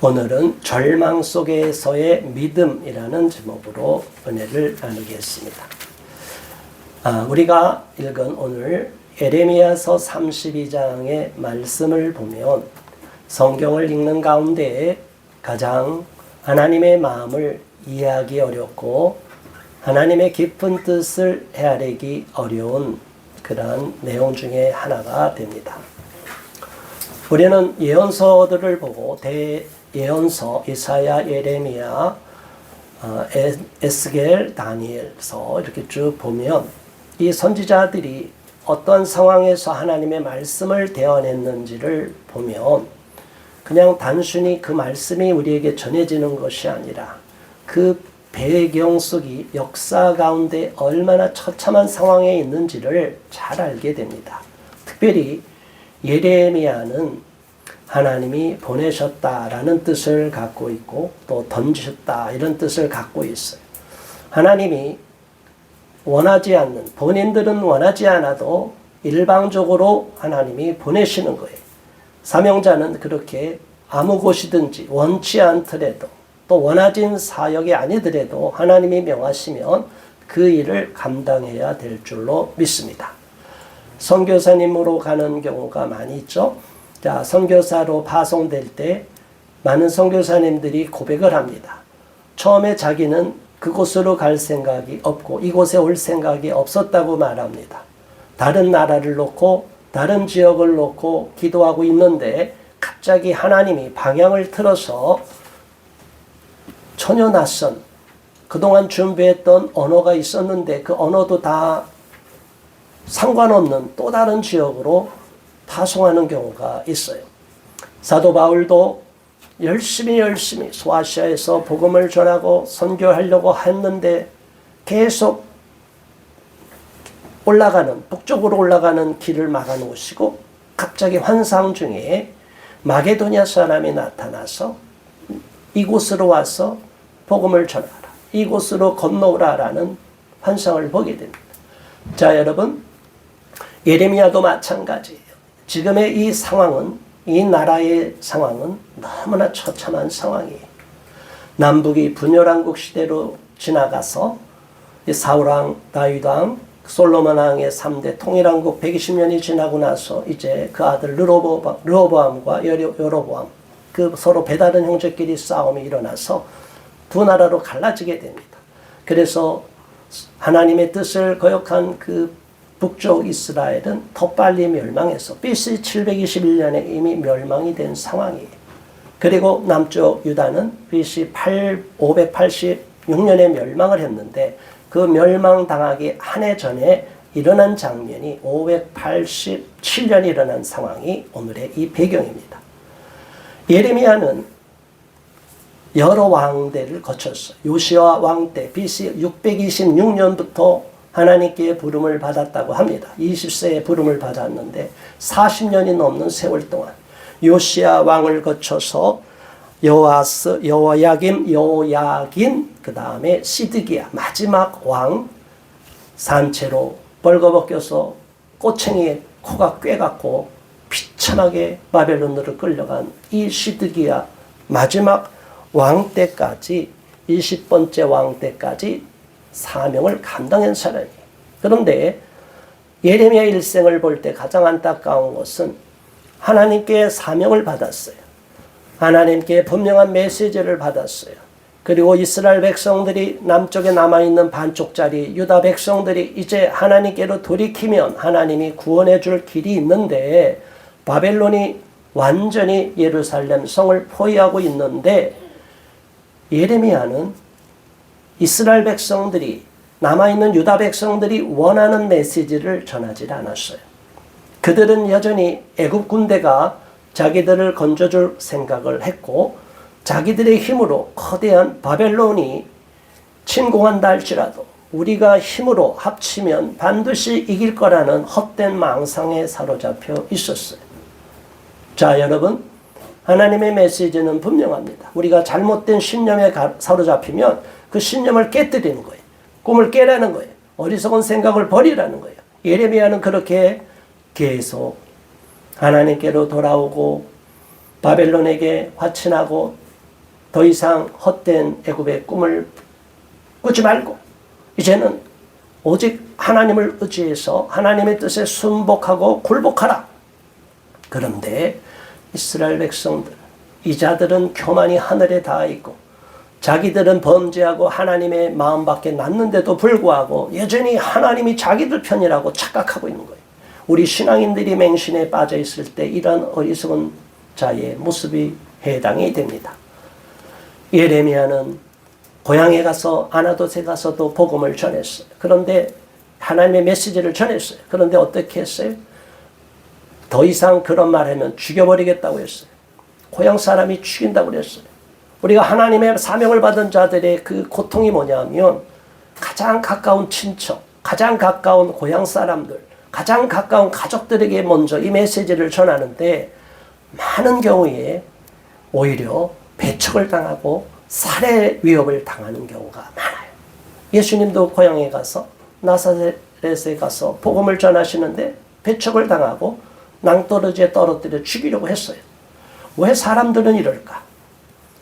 오늘은 절망 속에서의 믿음이라는 제목으로 은혜를 나누겠습니다. 우리가 읽은 오늘 예레미야서 32장의 말씀을 보면 성경을 읽는 가운데 가장 하나님의 마음을 이해하기 어렵고 하나님의 깊은 뜻을 헤아리기 어려운 그러한 내용 중에 하나가 됩니다. 우리는 예언서들을 보고 예언서, 이사야, 예레미야, 에스겔, 다니엘서 이렇게 쭉 보면 이 선지자들이 어떤 상황에서 하나님의 말씀을 대언했는지를 보면 그냥 단순히 그 말씀이 우리에게 전해지는 것이 아니라 그 배경 속이 역사 가운데 얼마나 처참한 상황에 있는지를 잘 알게 됩니다. 특별히 예레미야는 하나님이 보내셨다라는 뜻을 갖고 있고 또 던지셨다 이런 뜻을 갖고 있어요. 하나님이 원하지 않는, 본인들은 원하지 않아도 일방적으로 하나님이 보내시는 거예요. 사명자는 그렇게 아무 곳이든지 원치 않더라도 또 원하진 사역이 아니더라도 하나님이 명하시면 그 일을 감당해야 될 줄로 믿습니다. 선교사님으로 가는 경우가 많이 있죠. 자, 선교사로 파송될 때 많은 선교사님들이 고백을 합니다. 처음에 자기는 그곳으로 갈 생각이 없고 이곳에 올 생각이 없었다고 말합니다. 다른 나라를 놓고 다른 지역을 놓고 기도하고 있는데 갑자기 하나님이 방향을 틀어서 전혀 낯선 그동안 준비했던 언어가 있었는데 그 언어도 다 상관없는 또 다른 지역으로 파송하는 경우가 있어요. 사도 바울도 열심히 소아시아에서 복음을 전하고 선교하려고 했는데 계속 북쪽으로 올라가는 길을 막아놓으시고 갑자기 환상 중에 마게도냐 사람이 나타나서 이곳으로 와서 복음을 전하라. 이곳으로 건너오라라는 환상을 보게 됩니다. 자, 여러분, 예레미야도 마찬가지예요. 지금의 이 상황은, 이 나라의 상황은 너무나 처참한 상황이에요. 남북이 분열왕국 시대로 지나가서 사울왕, 다윗왕, 솔로몬왕의 3대 통일왕국 120년이 지나고 나서 이제 그 아들 르호보암과 여로보암 그 서로 배다른 형제끼리 싸움이 일어나서 두 나라로 갈라지게 됩니다. 그래서 하나님의 뜻을 거역한 그 북쪽 이스라엘은 더 빨리 멸망해서 BC 721년에 이미 멸망이 된 상황이에요. 그리고 남쪽 유다는 BC 586년에 멸망을 했는데 그 멸망당하기 한 해 전에 일어난 장면이 587년에 일어난 상황이 오늘의 이 배경입니다. 예레미야는 여러 왕대를 거쳤어요. 요시야 왕 때 BC 626년부터 하나님께 부름을 받았다고 합니다. 20세에 부름을 받았는데 40년이 넘는 세월 동안 요시야 왕을 거쳐서 여호아스, 여호야김, 여호야긴, 그 다음에 시드기야 마지막 왕 산채로 벌거벗겨서 꼬챙이에 코가 꿰갖고 비참하게 바벨론으로 끌려간 이 시드기야 마지막 왕 때까지 20번째 왕 때까지 사명을 감당한 사람이에요. 그런데 예레미야 일생을 볼 때 가장 안타까운 것은 하나님께 사명을 받았어요. 하나님께 분명한 메시지를 받았어요. 그리고 이스라엘 백성들이 남쪽에 남아있는 반쪽짜리 유다 백성들이 이제 하나님께로 돌이키면 하나님이 구원해 줄 길이 있는데 바벨론이 완전히 예루살렘 성을 포위하고 있는데 예레미야는 이스라엘 백성들이 남아있는 유다 백성들이 원하는 메시지를 전하지 않았어요. 그들은 여전히 애굽 군대가 자기들을 건져줄 생각을 했고 자기들의 힘으로 거대한 바벨론이 침공한다 할지라도 우리가 힘으로 합치면 반드시 이길 거라는 헛된 망상에 사로잡혀 있었어요. 자, 여러분, 하나님의 메시지는 분명합니다. 우리가 잘못된 신념에 사로잡히면 그 신념을 깨뜨리는 거예요. 꿈을 깨라는 거예요. 어리석은 생각을 버리라는 거예요. 예레미야는 그렇게 계속 하나님께로 돌아오고 바벨론에게 화친하고 더 이상 헛된 애굽의 꿈을 꾸지 말고 이제는 오직 하나님을 의지해서 하나님의 뜻에 순복하고 굴복하라. 그런데 이스라엘 백성들, 이 자들은 교만이 하늘에 닿아 있고 자기들은 범죄하고 하나님의 마음밖에 났는데도 불구하고 여전히 하나님이 자기들 편이라고 착각하고 있는 거예요. 우리 신앙인들이 맹신에 빠져 있을 때 이런 어리석은 자의 모습이 해당이 됩니다. 예레미야는 고향에 가서 아나돗에 가서도 복음을 전했어요. 그런데 하나님의 메시지를 전했어요. 그런데 어떻게 했어요? 더 이상 그런 말하면 죽여버리겠다고 했어요. 고향 사람이 죽인다고 그랬어요. 우리가 하나님의 사명을 받은 자들의 그 고통이 뭐냐면 가장 가까운 친척, 가장 가까운 고향 사람들, 가장 가까운 가족들에게 먼저 이 메시지를 전하는데 많은 경우에 오히려 배척을 당하고 살해 위협을 당하는 경우가 많아요. 예수님도 고향에 가서 나사렛에 가서 복음을 전하시는데 배척을 당하고 낭떠러지에 떨어뜨려 죽이려고 했어요. 왜 사람들은 이럴까?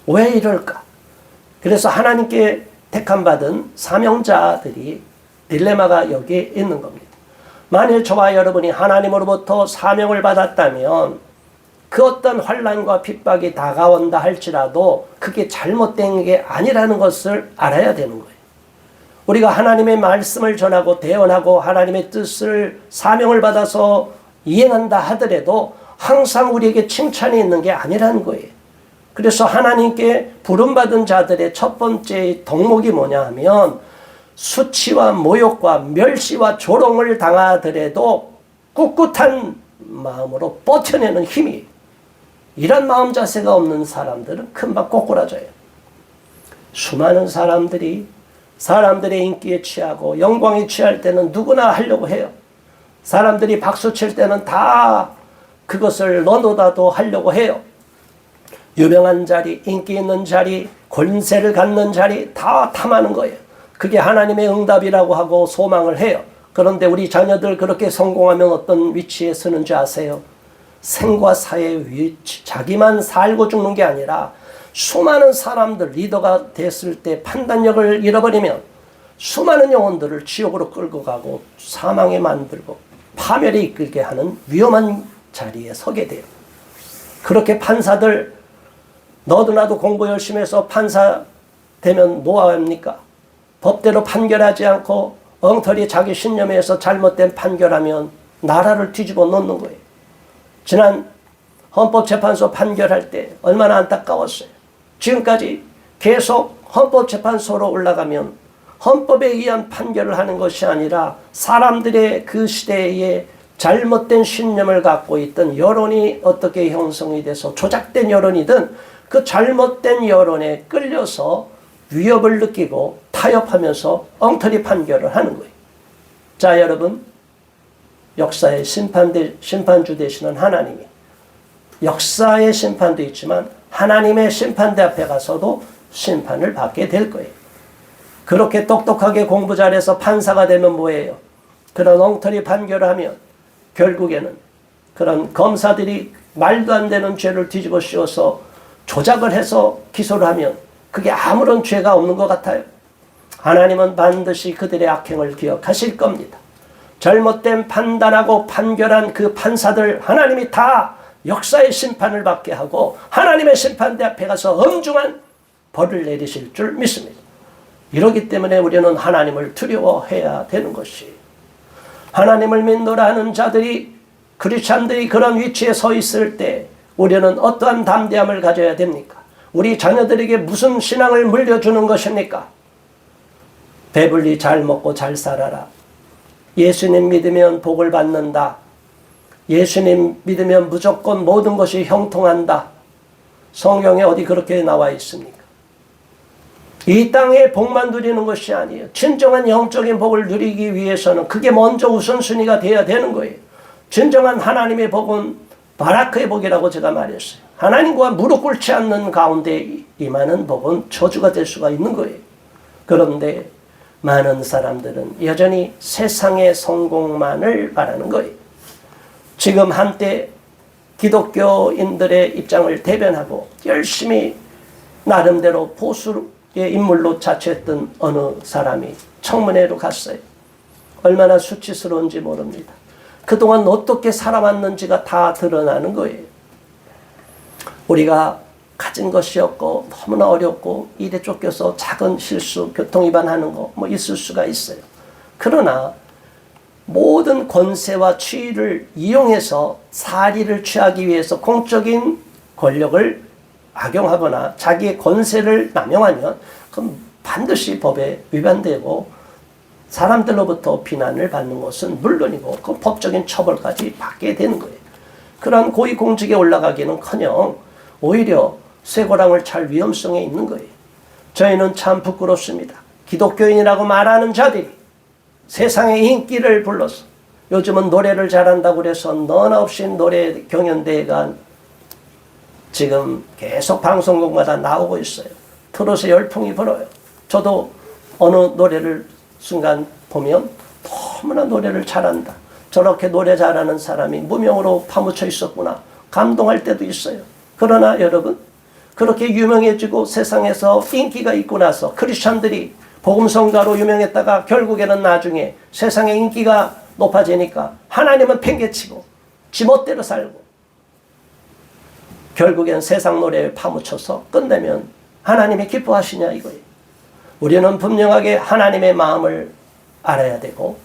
왜 이럴까? 그래서 하나님께 택함받은 사명자들이 딜레마가 여기에 있는 겁니다. 만일 저와 여러분이 하나님으로부터 사명을 받았다면 그 어떤 환난과 핍박이 다가온다 할지라도 그게 잘못된 게 아니라는 것을 알아야 되는 거예요. 우리가 하나님의 말씀을 전하고 대언하고 하나님의 뜻을 사명을 받아서 이행한다 하더라도 항상 우리에게 칭찬이 있는 게 아니라는 거예요. 그래서 하나님께 부름받은 자들의 첫 번째 덕목이 뭐냐 하면 수치와 모욕과 멸시와 조롱을 당하더라도 꿋꿋한 마음으로 버텨내는 힘이, 이런 마음 자세가 없는 사람들은 금방 꼬꾸라져요. 수많은 사람들이 사람들의 인기에 취하고 영광에 취할 때는 누구나 하려고 해요. 사람들이 박수 칠 때는 다 그것을 너도나도 하려고 해요. 유명한 자리, 인기 있는 자리, 권세를 갖는 자리 다 탐하는 거예요. 그게 하나님의 응답이라고 하고 소망을 해요. 그런데 우리 자녀들 그렇게 성공하면 어떤 위치에 서는지 아세요? 생과 사의 위치, 자기만 살고 죽는 게 아니라 수많은 사람들, 리더가 됐을 때 판단력을 잃어버리면 수많은 영혼들을 지옥으로 끌고 가고 사망에 만들고 파멸에 이끌게 하는 위험한 자리에 서게 돼요. 그렇게 판사들, 너도 나도 공부 열심히 해서 판사 되면 노합니까? 법대로 판결하지 않고 엉터리 자기 신념에서 잘못된 판결하면 나라를 뒤집어 놓는 거예요. 지난 헌법재판소 판결할 때 얼마나 안타까웠어요. 지금까지 계속 헌법재판소로 올라가면 헌법에 의한 판결을 하는 것이 아니라 사람들의 그 시대에 잘못된 신념을 갖고 있던 여론이 어떻게 형성이 돼서 조작된 여론이든 그 잘못된 여론에 끌려서 위협을 느끼고 타협하면서 엉터리 판결을 하는 거예요. 자, 여러분, 역사의 심판주 되시는 하나님이 역사의 심판도 있지만 하나님의 심판대 앞에 가서도 심판을 받게 될 거예요. 그렇게 똑똑하게 공부 잘해서 판사가 되면 뭐예요? 그런 엉터리 판결을 하면 결국에는 그런 검사들이 말도 안 되는 죄를 뒤집어 씌워서 조작을 해서 기소를 하면 그게 아무런 죄가 없는 것 같아요. 하나님은 반드시 그들의 악행을 기억하실 겁니다. 잘못된 판단하고 판결한 그 판사들 하나님이 다 역사의 심판을 받게 하고 하나님의 심판대 앞에 가서 엄중한 벌을 내리실 줄 믿습니다. 이러기 때문에 우리는 하나님을 두려워해야 되는 것이, 하나님을 믿노라 하는 자들이, 크리스찬들이 그런 위치에 서 있을 때 우리는 어떠한 담대함을 가져야 됩니까? 우리 자녀들에게 무슨 신앙을 물려주는 것입니까? 배불리 잘 먹고 잘 살아라. 예수님 믿으면 복을 받는다. 예수님 믿으면 무조건 모든 것이 형통한다. 성경에 어디 그렇게 나와 있습니까? 이 땅에 복만 누리는 것이 아니에요. 진정한 영적인 복을 누리기 위해서는 그게 먼저 우선순위가 되어야 되는 거예요. 진정한 하나님의 복은 바라크의 복이라고 제가 말했어요. 하나님과 무릎 꿇지 않는 가운데 임하는 복은 저주가 될 수가 있는 거예요. 그런데 많은 사람들은 여전히 세상의 성공만을 바라는 거예요. 지금 한때 기독교인들의 입장을 대변하고 열심히 나름대로 보수의 인물로 자처했던 어느 사람이 청문회로 갔어요. 얼마나 수치스러운지 모릅니다. 그동안 어떻게 살아왔는지가 다 드러나는 거예요. 우리가 가진 것이 없고 너무나 어렵고 일에 쫓겨서 작은 실수, 교통위반하는 거 뭐 있을 수가 있어요. 그러나 모든 권세와 지위를 이용해서 사리를 취하기 위해서 공적인 권력을 악용하거나 자기의 권세를 남용하면 그럼 반드시 법에 위반되고 사람들로부터 비난을 받는 것은 물론이고 그 법적인 처벌까지 받게 되는 거예요. 그러한 고위공직에 올라가기는커녕 오히려 쇠고랑을 찰 위험성에 있는 거예요. 저희는 참 부끄럽습니다. 기독교인이라고 말하는 자들이 세상의 인기를 불러서 요즘은 노래를 잘한다고 그래서 너나 없이 노래 경연대회가 지금 계속 방송국마다 나오고 있어요. 틀어서 열풍이 불어요. 저도 어느 노래를 순간 보면 너무나 노래를 잘한다. 저렇게 노래 잘하는 사람이 무명으로 파묻혀 있었구나. 감동할 때도 있어요. 그러나 여러분, 그렇게 유명해지고 세상에서 인기가 있고 나서 크리스찬들이 복음성가로 유명했다가 결국에는 나중에 세상의 인기가 높아지니까 하나님은 팽개치고 지멋대로 살고 결국엔 세상 노래에 파묻혀서 끝내면 하나님이 기뻐하시냐 이거예요. 우리는 분명하게 하나님의 마음을 알아야 되고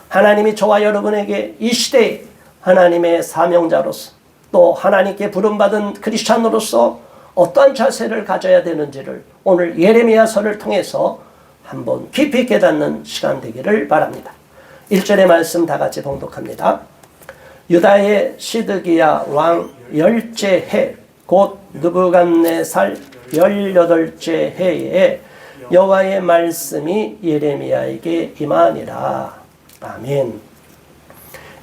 하나님이 저와 여러분에게 이 시대에 하나님의 사명자로서 또 하나님께 부름받은 크리스찬으로서 어떠한 자세를 가져야 되는지를 오늘 예레미야서를 통해서 한번 깊이 깨닫는 시간 되기를 바랍니다. 1절의 말씀 다 같이 봉독합니다. 유다의 시드기야 왕 10째 해 곧 느부갓네살 18째 해에 여호와의 말씀이 예레미야에게 임하니라. 아멘.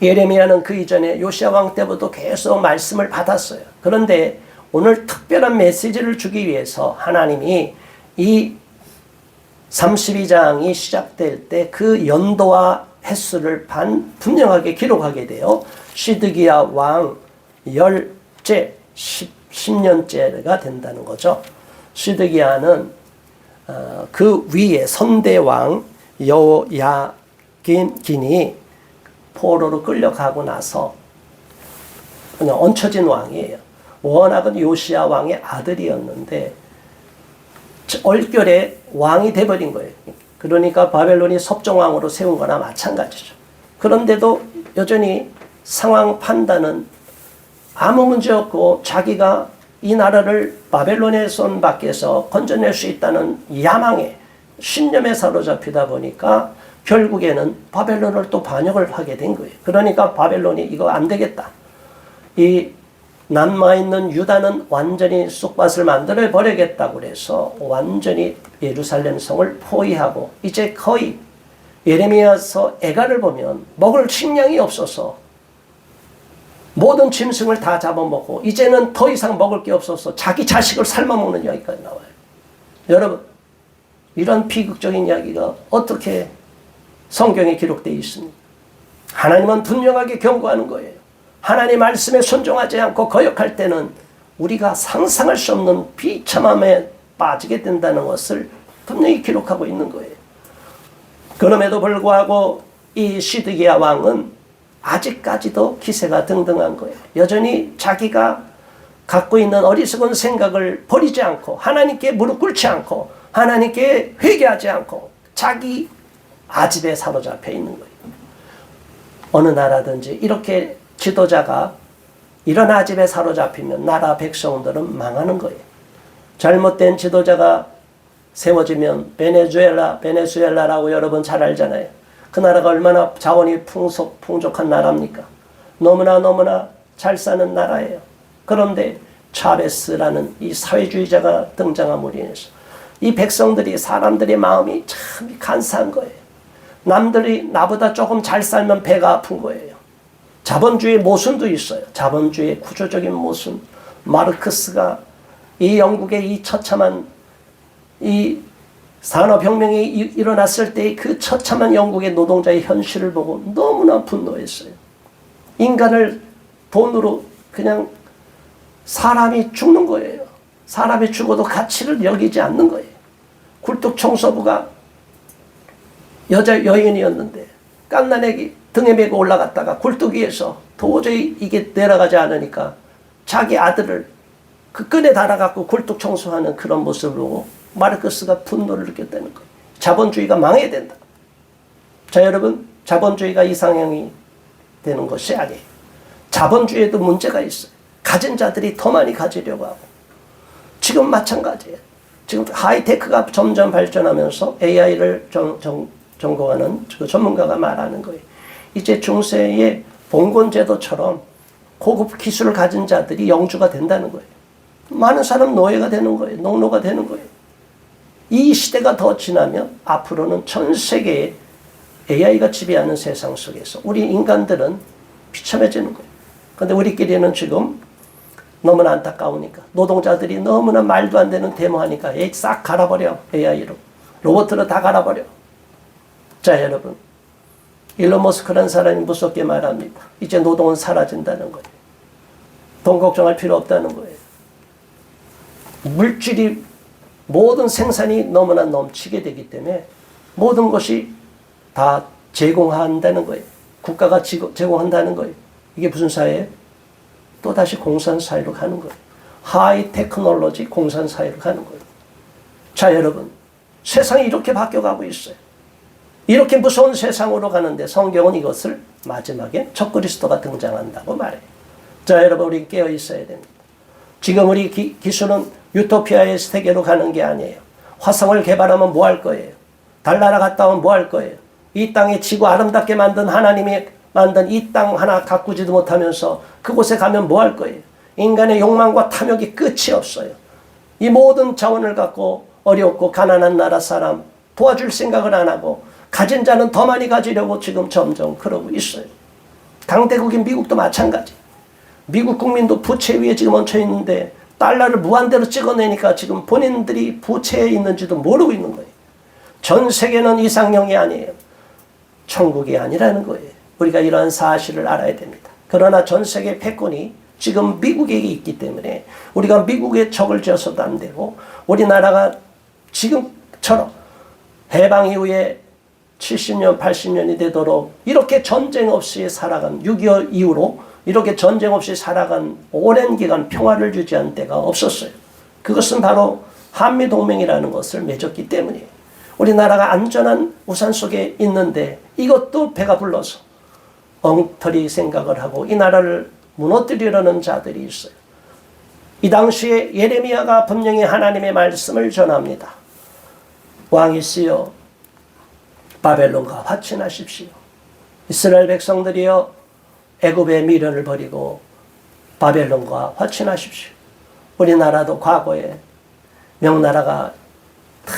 예레미야는 그 이전에 요시야 왕 때부터 계속 말씀을 받았어요. 그런데 오늘 특별한 메시지를 주기 위해서 하나님이 이 32장이 시작될 때 그 연도와 횟수를 분명하게 기록하게 돼요. 시드기야 왕 10째 10년째가 된다는 거죠. 시드기야는 그 위에 선대왕 여호야긴이 포로로 끌려가고 나서 그냥 얹혀진 왕이에요. 워낙은 요시야 왕의 아들이었는데 얼결에 왕이 돼버린 거예요. 그러니까 바벨론이 섭정왕으로 세운 거나 마찬가지죠. 그런데도 여전히 상황 판단은 아무 문제 없고 자기가 이 나라를 바벨론의 손 밖에서 건져낼 수 있다는 야망에 신념에 사로잡히다 보니까 결국에는 바벨론을 또 반역을 하게 된 거예요. 그러니까 바벨론이 이거 안 되겠다. 이 남아있는 유다는 완전히 쑥밭을 만들어 버리겠다고 그래서 완전히 예루살렘 성을 포위하고 이제 거의 예레미야서 애가를 보면 먹을 식량이 없어서 모든 짐승을 다 잡아먹고 이제는 더 이상 먹을 게 없어서 자기 자식을 삶아먹는 이야기까지 나와요. 여러분, 이런 비극적인 이야기가 어떻게 성경에 기록되어 있습니까? 하나님은 분명하게 경고하는 거예요. 하나님 말씀에 순종하지 않고 거역할 때는 우리가 상상할 수 없는 비참함에 빠지게 된다는 것을 분명히 기록하고 있는 거예요. 그럼에도 불구하고 이 시드기야 왕은 아직까지도 기세가 등등한 거예요. 여전히 자기가 갖고 있는 어리석은 생각을 버리지 않고 하나님께 무릎 꿇지 않고 하나님께 회개하지 않고 자기 아집에 사로잡혀 있는 거예요. 어느 나라든지 이렇게 지도자가 이런 아집에 사로잡히면 나라 백성들은 망하는 거예요. 잘못된 지도자가 세워지면 베네수엘라라고 여러분 잘 알잖아요. 그 나라가 얼마나 자원이 풍족한 나라입니까? 너무나 잘 사는 나라예요. 그런데 차베스라는 이 사회주의자가 등장함으로 인해서 이 백성들이 사람들의 마음이 참 간사한 거예요. 남들이 나보다 조금 잘 살면 배가 아픈 거예요. 자본주의 모순도 있어요. 자본주의의 구조적인 모순. 마르크스가 이 영국의 이 처참한 이 산업혁명이 일어났을 때 그 처참한 영국의 노동자의 현실을 보고 너무나 분노했어요. 인간을 돈으로 그냥 사람이 죽는 거예요. 사람이 죽어도 가치를 여기지 않는 거예요. 굴뚝 청소부가 여인이었는데 갓난아기 등에 메고 올라갔다가 굴뚝 위에서 도저히 이게 내려가지 않으니까 자기 아들을 그 끈에 달아갖고 굴뚝 청소하는 그런 모습을 보고 마르크스가 분노를 느꼈다는 거예요. 자본주의가 망해야 된다. 자, 여러분, 자본주의가 이상형이 되는 것이 아니에요. 자본주의에도 문제가 있어요. 가진 자들이 더 많이 가지려고 하고. 지금 마찬가지예요. 지금 하이테크가 점점 발전하면서 AI를 전공하는 그 전문가가 말하는 거예요. 이제 중세의 봉건제도처럼 고급 기술을 가진 자들이 영주가 된다는 거예요. 많은 사람 노예가 되는 거예요. 농노가 되는 거예요. 이 시대가 더 지나면 앞으로는 전 세계에 AI가 지배하는 세상 속에서 우리 인간들은 비참해지는 거예요. 그런데 우리끼리는 지금 너무나 안타까우니까 노동자들이 너무나 말도 안 되는 데모하니까 싹 갈아버려. AI로. 로봇으로 다 갈아버려. 자, 여러분. 일론 머스크라는 사람이 무섭게 말합니다. 이제 노동은 사라진다는 거예요. 돈 걱정할 필요 없다는 거예요. 물질이 모든 생산이 너무나 넘치게 되기 때문에 모든 것이 다 제공한다는 거예요. 국가가 제공한다는 거예요. 이게 무슨 사회예요? 또다시 공산사회로 가는 거예요. 하이 테크놀로지 공산사회로 가는 거예요. 자, 여러분. 세상이 이렇게 바뀌어가고 있어요. 이렇게 무서운 세상으로 가는데 성경은 이것을 마지막에 적그리스도가 등장한다고 말해요. 자, 여러분, 우리 깨어 있어야 됩니다. 지금 우리 기술은 유토피아의 세계로 가는 게 아니에요. 화성을 개발하면 뭐 할 거예요? 달나라 갔다 오면 뭐 할 거예요? 이 땅에 지구 아름답게 만든 하나님이 만든 이 땅 하나 가꾸지도 못하면서 그곳에 가면 뭐 할 거예요? 인간의 욕망과 탐욕이 끝이 없어요. 이 모든 자원을 갖고 어렵고 가난한 나라 사람 도와줄 생각을 안 하고 가진 자는 더 많이 가지려고 지금 점점 그러고 있어요. 강대국인 미국도 마찬가지. 미국 국민도 부채 위에 지금 얹혀 있는데 달러를 무한대로 찍어내니까 지금 본인들이 부채에 있는지도 모르고 있는 거예요. 전 세계는 이상형이 아니에요. 천국이 아니라는 거예요. 우리가 이러한 사실을 알아야 됩니다. 그러나 전 세계 패권이 지금 미국에게 있기 때문에 우리가 미국에 적을 지어서도 안 되고 우리나라가 지금처럼 해방 이후에 70년, 80년이 되도록 이렇게 전쟁 없이 살아간 6.25 이후로 이렇게 전쟁 없이 살아간 오랜 기간 평화를 유지한 때가 없었어요. 그것은 바로 한미동맹이라는 것을 맺었기 때문이에요. 우리나라가 안전한 우산 속에 있는데 이것도 배가 불러서 엉터리 생각을 하고 이 나라를 무너뜨리려는 자들이 있어요. 이 당시에 예레미야가 분명히 하나님의 말씀을 전합니다. 왕이시여 바벨론과 화친하십시오. 이스라엘 백성들이여 애굽의 미련을 버리고 바벨론과 화친하십시오. 우리나라도 과거에 명나라가 다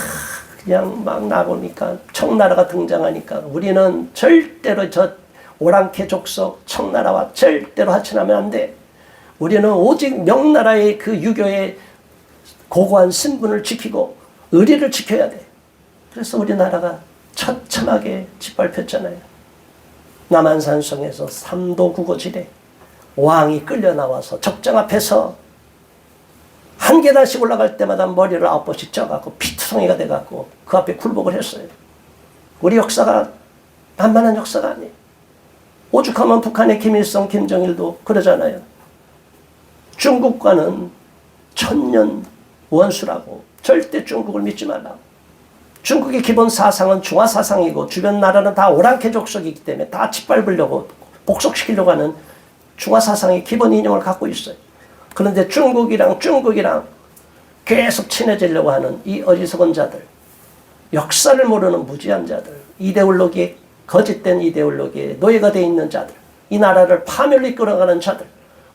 그냥 막 나보니까 청나라가 등장하니까 우리는 절대로 저 오랑캐 족속 청나라와 절대로 화친하면 안 돼. 우리는 오직 명나라의 그 유교의 고고한 신분을 지키고 의리를 지켜야 돼. 그래서 우리나라가 처참하게 짓밟혔잖아요. 남한산성에서 3도 구고지대 왕이 끌려 나와서 적장 앞에서 한 계단씩 올라갈 때마다 머리를 9번씩 쪄갖고 피투성이가 돼갖고 그 앞에 굴복을 했어요. 우리 역사가 만만한 역사가 아니에요. 오죽하면 북한의 김일성, 김정일도 그러잖아요. 중국과는 천년 원수라고 절대 중국을 믿지 말라고. 중국의 기본 사상은 중화사상이고 주변 나라는 다 오랑캐 족속이기 때문에 다 짓밟으려고 복속시키려고 하는 중화사상의 기본 이념을 갖고 있어요. 그런데 중국이랑 계속 친해지려고 하는 이 어리석은 자들, 역사를 모르는 무지한 자들, 이데올로기에 거짓된 이데올로기에 노예가 되어 있는 자들, 이 나라를 파멸로 이끌어가는 자들,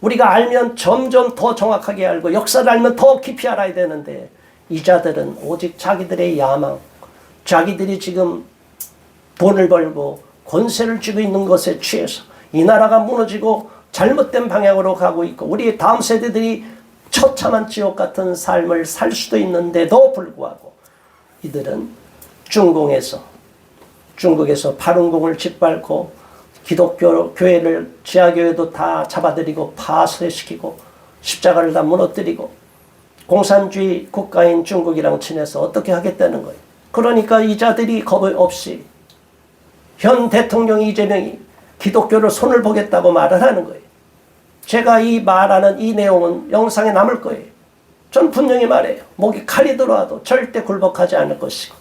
우리가 알면 점점 더 정확하게 알고 역사를 알면 더 깊이 알아야 되는데 이 자들은 오직 자기들의 야망, 자기들이 지금 돈을 벌고 권세를 쥐고 있는 것에 취해서 이 나라가 무너지고 잘못된 방향으로 가고 있고 우리 다음 세대들이 처참한 지옥 같은 삶을 살 수도 있는데도 불구하고 이들은 중국에서 파룬궁을 짓밟고 기독교 교회를 지하교회도 다 잡아들이고 파쇄시키고 십자가를 다 무너뜨리고 공산주의 국가인 중국이랑 친해서 어떻게 하겠다는 거예요. 그러니까 이 자들이 겁 없이 현 대통령 이재명이 기독교를 손을 보겠다고 말을 하는 거예요. 제가 이 말하는 이 내용은 영상에 남을 거예요. 전 분명히 말해요. 목에 칼이 들어와도 절대 굴복하지 않을 것이고,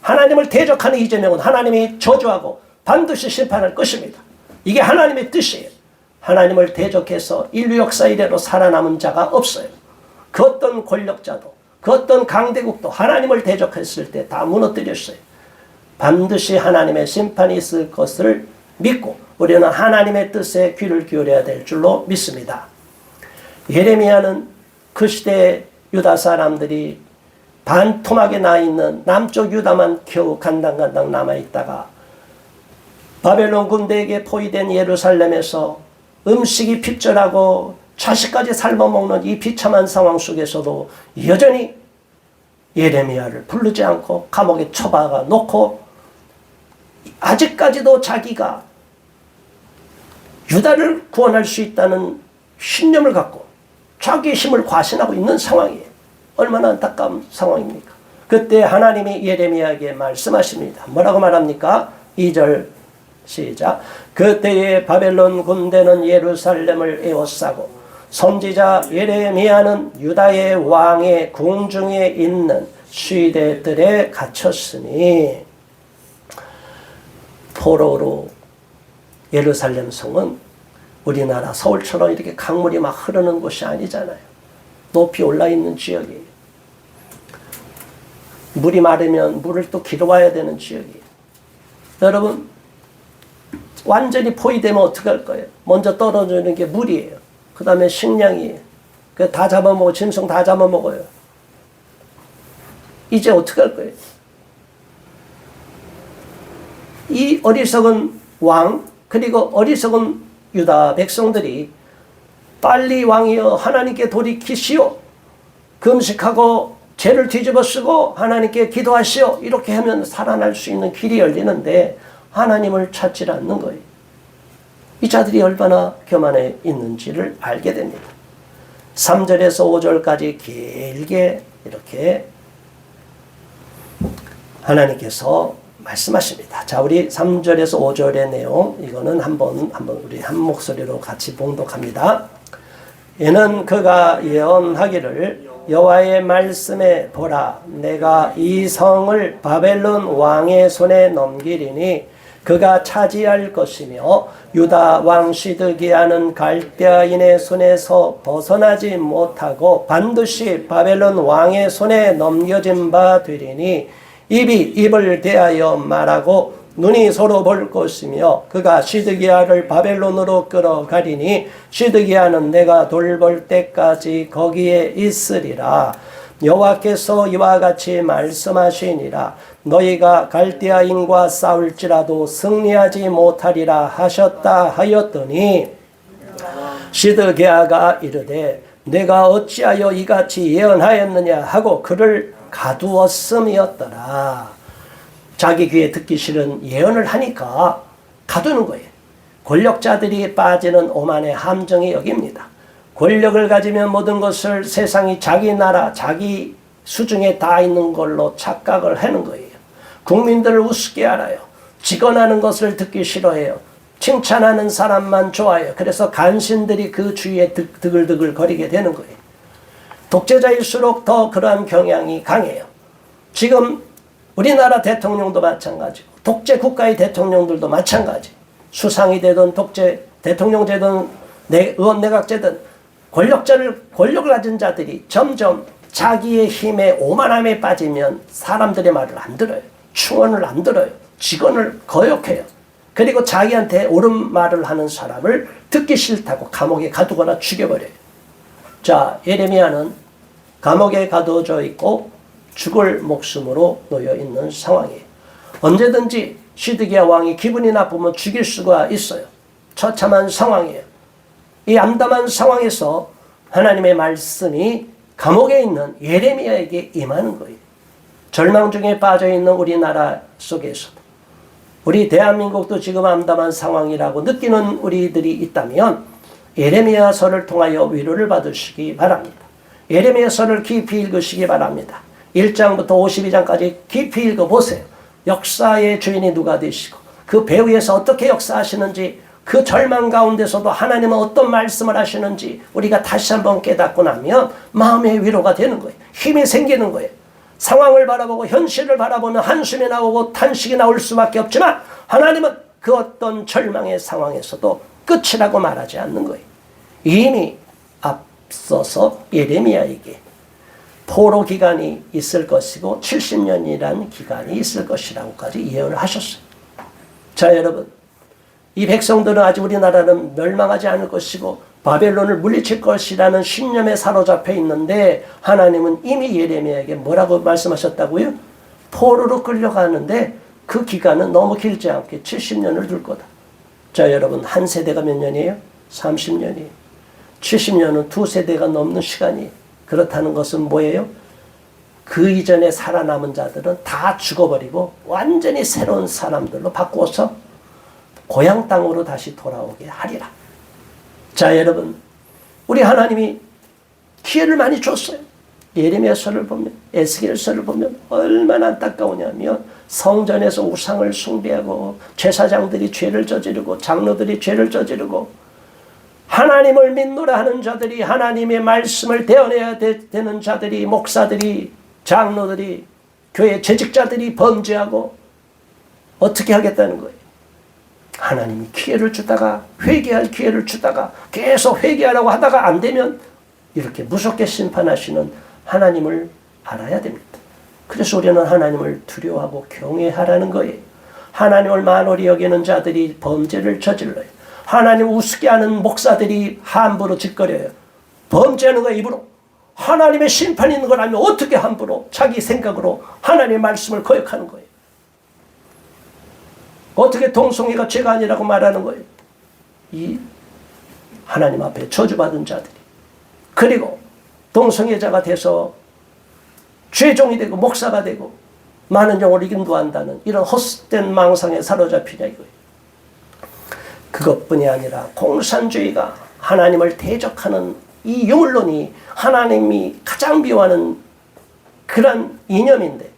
하나님을 대적하는 이재명은 하나님이 저주하고 반드시 심판할 것입니다. 이게 하나님의 뜻이에요. 하나님을 대적해서 인류 역사 이래로 살아남은 자가 없어요. 그 어떤 권력자도, 그 어떤 강대국도 하나님을 대적했을 때 다 무너뜨렸어요. 반드시 하나님의 심판이 있을 것을 믿고 우리는 하나님의 뜻에 귀를 기울여야 될 줄로 믿습니다. 예레미야는 그 시대의 유다 사람들이 반토막에 나 있는 남쪽 유다만 겨우 간당간당 남아있다가 바벨론 군대에게 포위된 예루살렘에서 음식이 핍절하고 자식까지 삶아먹는 이 비참한 상황 속에서도 여전히 예레미야를 부르지 않고 감옥에 처박아 놓고 아직까지도 자기가 유다를 구원할 수 있다는 신념을 갖고 자기의 힘을 과신하고 있는 상황이에요. 얼마나 안타까운 상황입니까? 그때 하나님이 예레미야에게 말씀하십니다. 뭐라고 말합니까? 2절 시작. 그때에 바벨론 군대는 예루살렘을 에워싸고 선지자 예레미야는 유다의 왕의 궁중에 있는 시대들에 갇혔으니, 포로로 예루살렘 성은 우리나라 서울처럼 이렇게 강물이 막 흐르는 곳이 아니잖아요. 높이 올라 있는 지역이에요. 물이 마르면 물을 또 길어와야 되는 지역이에요. 여러분, 완전히 포위되면 어떡할 거예요? 먼저 떨어지는 게 물이에요. 그 다음에 식량이에요. 다 잡아먹어, 짐승 다 잡아먹어요. 이제 어떡할 거예요? 이 어리석은 왕, 그리고 어리석은 유다 백성들이 빨리 왕이여 하나님께 돌이키시오, 금식하고 죄를 뒤집어 쓰고 하나님께 기도하시오, 이렇게 하면 살아날 수 있는 길이 열리는데 하나님을 찾지 않는 거예요. 이 자들이 얼마나 교만해 있는지를 알게 됩니다. 3절에서 5절까지 길게 이렇게 하나님께서 말씀하십니다. 자, 우리 3절에서 5절의 내용, 이거는 한번 우리 한 목소리로 같이 봉독합니다. 이는 그가 예언하기를 여호와의 말씀에 보라, 내가 이 성을 바벨론 왕의 손에 넘기리니 그가 차지할 것이며 유다 왕 시드기야는 갈대아인의 손에서 벗어나지 못하고 반드시 바벨론 왕의 손에 넘겨진 바 되리니 입이 입을 대하여 말하고 눈이 서로 볼 것이며 그가 시드기야를 바벨론으로 끌어가리니 시드기야는 내가 돌볼 때까지 거기에 있으리라. 여호와께서 이와 같이 말씀하시니라. 너희가 갈대아인과 싸울지라도 승리하지 못하리라 하셨다 하였더니 시드기야가 이르되 내가 어찌하여 이같이 예언하였느냐 하고 그를 가두었음이었더라. 자기 귀에 듣기 싫은 예언을 하니까 가두는 거예요. 권력자들이 빠지는 오만의 함정이 여기입니다. 권력을 가지면 모든 것을 세상이 자기 나라, 자기 수중에 다 있는 걸로 착각을 하는 거예요. 국민들을 우습게 알아요. 직언하는 것을 듣기 싫어해요. 칭찬하는 사람만 좋아해요. 그래서 간신들이 그 주위에 드글드글 거리게 되는 거예요. 독재자일수록 더 그러한 경향이 강해요. 지금 우리나라 대통령도 마찬가지고 독재 국가의 대통령들도 마찬가지. 수상이 되든 독재 대통령 되든 의원 내각제든 권력을 가진 자들이 점점 자기의 힘에 오만함에 빠지면 사람들의 말을 안 들어요. 충언을 안 들어요. 직언을 거역해요. 그리고 자기한테 옳은 말을 하는 사람을 듣기 싫다고 감옥에 가두거나 죽여버려요. 자, 예레미야는 감옥에 가두어져 있고 죽을 목숨으로 놓여 있는 상황이에요. 언제든지 시드기야 왕이 기분이 나쁘면 죽일 수가 있어요. 처참한 상황이에요. 이 암담한 상황에서 하나님의 말씀이 감옥에 있는 예레미야에게 임하는 거예요. 절망 중에 빠져있는 우리나라 속에서도, 우리 대한민국도 지금 암담한 상황이라고 느끼는 우리들이 있다면 예레미야서를 통하여 위로를 받으시기 바랍니다. 예레미야서를 깊이 읽으시기 바랍니다. 1장부터 52장까지 깊이 읽어보세요. 역사의 주인이 누가 되시고 그 배후에서 어떻게 역사하시는지, 그 절망 가운데서도 하나님은 어떤 말씀을 하시는지 우리가 다시 한번 깨닫고 나면 마음의 위로가 되는 거예요. 힘이 생기는 거예요. 상황을 바라보고 현실을 바라보면 한숨이 나오고 탄식이 나올 수밖에 없지만 하나님은 그 어떤 절망의 상황에서도 끝이라고 말하지 않는 거예요. 이미 앞서서 예레미야에게 포로 기간이 있을 것이고 70년이라는 기간이 있을 것이라고까지 예언을 하셨어요. 자, 여러분, 이 백성들은 아직 우리나라는 멸망하지 않을 것이고 바벨론을 물리칠 것이라는 신념에 사로잡혀 있는데 하나님은 이미 예레미야에게 뭐라고 말씀하셨다고요? 포로로 끌려가는데 그 기간은 너무 길지 않게 70년을 둘 거다. 자, 여러분, 한 세대가 몇 년이에요? 30년이에요. 70년은 두 세대가 넘는 시간이에요. 그렇다는 것은 뭐예요? 그 이전에 살아남은 자들은 다 죽어버리고 완전히 새로운 사람들로 바꾸어서 고향 땅으로 다시 돌아오게 하리라. 자, 여러분, 우리 하나님이 기회를 많이 줬어요. 예레미야서를 보면, 에스겔서를 보면 얼마나 안타까우냐면 성전에서 우상을 숭배하고 제사장들이 죄를 저지르고 장로들이 죄를 저지르고 하나님을 믿노라 하는 자들이, 하나님의 말씀을 대언해야 되는 자들이, 목사들이, 장로들이, 교회 재직자들이 범죄하고 어떻게 하겠다는 거예요? 하나님이 기회를 주다가, 회개할 기회를 주다가 계속 회개하라고 하다가 안 되면 이렇게 무섭게 심판하시는 하나님을 알아야 됩니다. 그래서 우리는 하나님을 두려워하고 경외하라는 거예요. 하나님을 만홀히 여기는 자들이 범죄를 저질러요. 하나님 우습게 하는 목사들이 함부로 짓거려요. 범죄하는 거예요, 입으로. 하나님의 심판이 있는 걸 알면 어떻게 함부로 자기 생각으로 하나님의 말씀을 거역하는 거예요. 어떻게 동성애가 죄가 아니라고 말하는 거예요. 이 하나님 앞에 저주받은 자들이. 그리고 동성애자가 돼서 죄종이 되고 목사가 되고 많은 영혼을 인도한다는 이런 헛된 망상에 사로잡히냐 이거예요. 그것뿐이 아니라 공산주의가 하나님을 대적하는 이 유물론이 하나님이 가장 미워하는 그런 이념인데,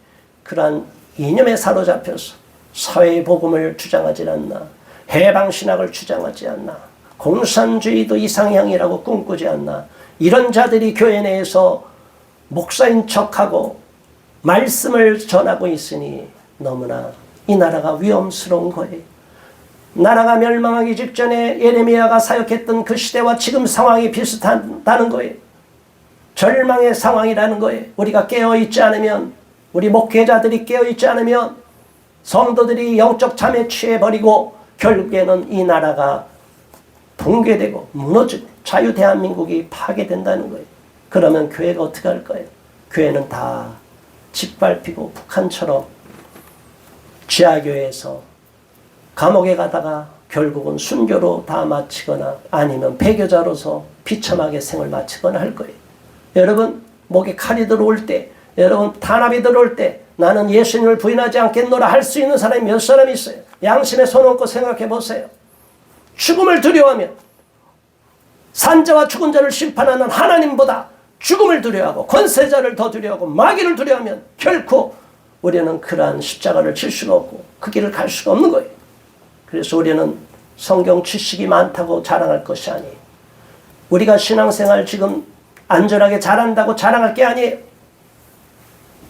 그러한 이념에 사로잡혀서 사회의 복음을 주장하지 않나, 해방신학을 주장하지 않나, 공산주의도 이상향이라고 꿈꾸지 않나, 이런 자들이 교회 내에서 목사인 척하고 말씀을 전하고 있으니 너무나 이 나라가 위험스러운 거예요. 나라가 멸망하기 직전에 예레미야가 사역했던 그 시대와 지금 상황이 비슷하다는 거예요. 절망의 상황이라는 거예요. 우리가 깨어있지 않으면, 우리 목회자들이 깨어있지 않으면 성도들이 영적 잠에 취해버리고 결국에는 이 나라가 붕괴되고 무너지고 자유 대한민국이 파괴된다는 거예요. 그러면 교회가 어떻게 할 거예요? 교회는 다 짓밟히고 북한처럼 지하교회에서 감옥에 가다가 결국은 순교로 다 마치거나 아니면 배교자로서 비참하게 생을 마치거나 할 거예요. 여러분, 목에 칼이 들어올 때, 여러분 탄압이 들어올 때 나는 예수님을 부인하지 않겠노라 할 수 있는 사람이 몇 사람이 있어요? 양심에 손 얹고 생각해 보세요. 죽음을 두려워하면, 산자와 죽은 자를 심판하는 하나님보다 죽음을 두려워하고 권세자를 더 두려워하고 마귀를 두려워하면 결코 우리는 그러한 십자가를 칠 수가 없고 그 길을 갈 수가 없는 거예요. 그래서 우리는 성경 지식이 많다고 자랑할 것이 아니에요. 우리가 신앙생활 지금 안전하게 잘한다고 자랑할 게 아니에요.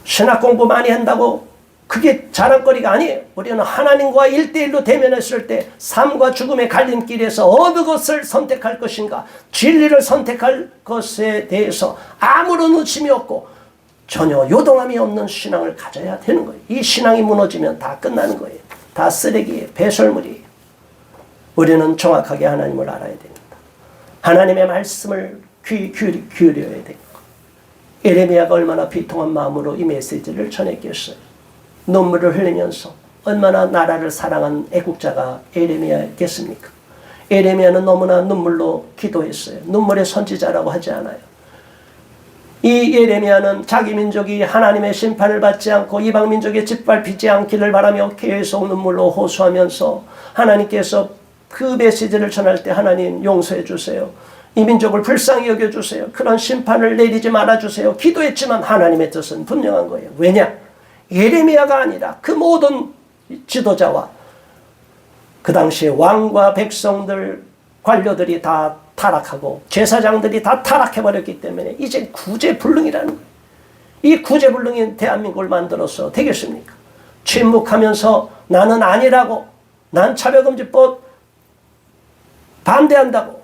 신학 공부 많이 한다고 그게 자랑거리가 아니에요. 우리는 하나님과 1대1로 대면했을 때 삶과 죽음의 갈림길에서 어느 것을 선택할 것인가, 진리를 선택할 것에 대해서 아무런 의심이 없고 전혀 요동함이 없는 신앙을 가져야 되는 거예요. 이 신앙이 무너지면 다 끝나는 거예요. 다 쓰레기예요. 배설물이에요. 우리는 정확하게 하나님을 알아야 됩니다. 하나님의 말씀을 귀 기울여야 되고, 예레미야가 얼마나 비통한 마음으로 이 메시지를 전했겠어요. 눈물을 흘리면서 얼마나 나라를 사랑한 애국자가 예레미야였겠습니까? 예레미야는 너무나 눈물로 기도했어요. 눈물의 선지자라고 하지 않아요. 이 예레미야는 자기 민족이 하나님의 심판을 받지 않고 이방 민족에 짓밟히지 않기를 바라며 계속 눈물로 호소하면서 하나님께서 그 메시지를 전할 때 하나님 용서해 주세요. 이 민족을 불쌍히 여겨주세요. 그런 심판을 내리지 말아주세요. 기도했지만 하나님의 뜻은 분명한 거예요. 왜냐? 예레미야가 아니라 그 모든 지도자와 그 당시에 왕과 백성들, 관료들이 다 타락하고 제사장들이 다 타락해버렸기 때문에 이제 구제불능이라는 거예요. 이 구제불능인 대한민국을 만들어서 되겠습니까? 침묵하면서 나는 아니라고, 난 차별금지법 반대한다고.